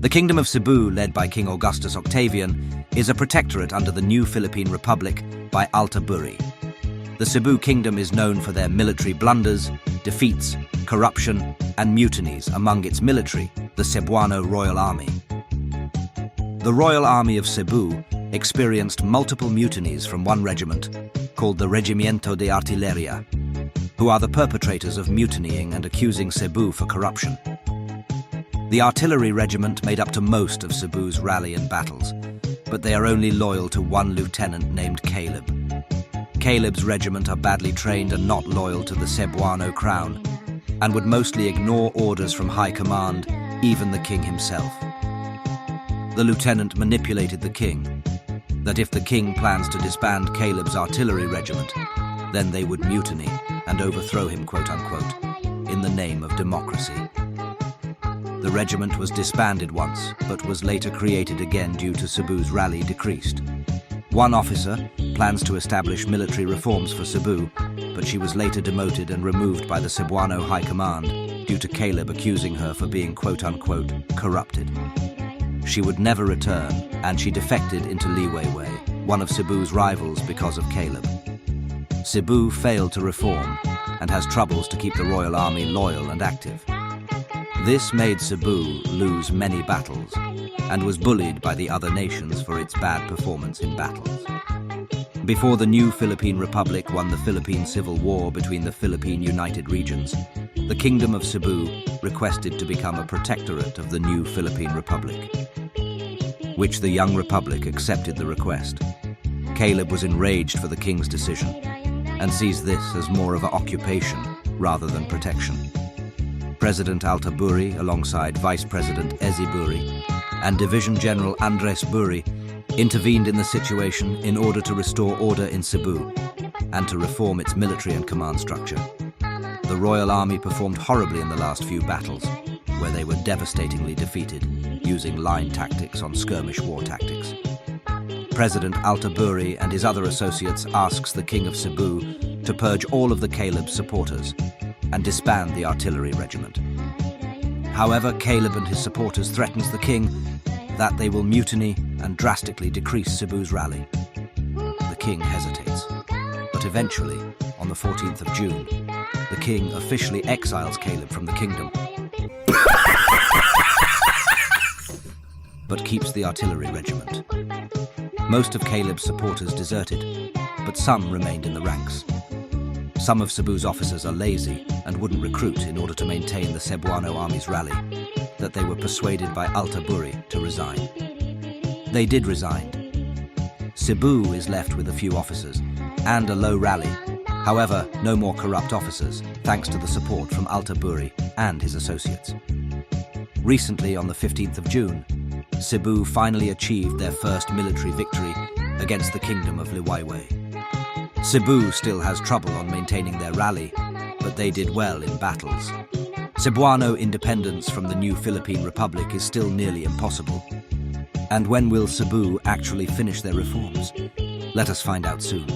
The Kingdom of Cebu, led by King Augustus Octavian, is a protectorate under the new Philippine Republic by Alta Buri. The Cebu Kingdom is known for their military blunders, defeats, corruption, and mutinies among its military, the Cebuano Royal Army. The Royal Army of Cebu experienced multiple mutinies from one regiment, called the Regimiento de Artilleria, who are the perpetrators of mutinying and accusing Cebu for corruption. The artillery regiment made up to most of Cebu's rally and battles, but they are only loyal to one lieutenant named Caleb. Caleb's regiment are badly trained and not loyal to the Cebuano crown, and would mostly ignore orders from high command, even the king himself. The lieutenant manipulated the king, that if the king plans to disband Caleb's artillery regiment, then they would mutiny and overthrow him, quote-unquote, in the name of democracy. The regiment was disbanded once, but was later created again due to Cebu's rally decreased. One officer plans to establish military reforms for Cebu, but she was later demoted and removed by the Cebuano High Command due to Caleb accusing her for being, quote-unquote, corrupted. She would never return, and she defected into Liwayway, one of Cebu's rivals, because of Caleb. Cebu failed to reform and has troubles to keep the Royal Army loyal and active. This made Cebu lose many battles and was bullied by the other nations for its bad performance in battles. Before the new Philippine Republic won the Philippine Civil War between the Philippine United Regions, the Kingdom of Cebu requested to become a protectorate of the new Philippine Republic, which the young republic accepted the request. Caleb was enraged for the king's decision and sees this as more of an occupation rather than protection. President Alta Buri, alongside Vice President Ezi Buri and Division General Andres Buri, intervened in the situation in order to restore order in Cebu and to reform its military and command structure. The Royal Army performed horribly in the last few battles, where they were devastatingly defeated, using line tactics on skirmish war tactics. President Alta Buri and his other associates asks the King of Cebu to purge all of the Caleb supporters and disband the artillery regiment. However, Caleb and his supporters threatens the king that they will mutiny and drastically decrease Cebu's rally. The king hesitates, but eventually, on the 14th of June, the king officially exiles Caleb from the kingdom, but keeps the artillery regiment. Most of Caleb's supporters deserted, but some remained in the ranks. Some of Cebu's officers are lazy and wouldn't recruit in order to maintain the Cebuano army's rally, that they were persuaded by Alta Buri to resign. They did resign. Cebu is left with a few officers and a low rally. However, no more corrupt officers, thanks to the support from Alta Buri and his associates. Recently, on the 15th of June, Cebu finally achieved their first military victory against the Kingdom of Liwayway. Cebu still has trouble on maintaining their rally, but they did well in battles. Cebuano independence from the new Philippine Republic is still nearly impossible. And when will Cebu actually finish their reforms? Let us find out soon.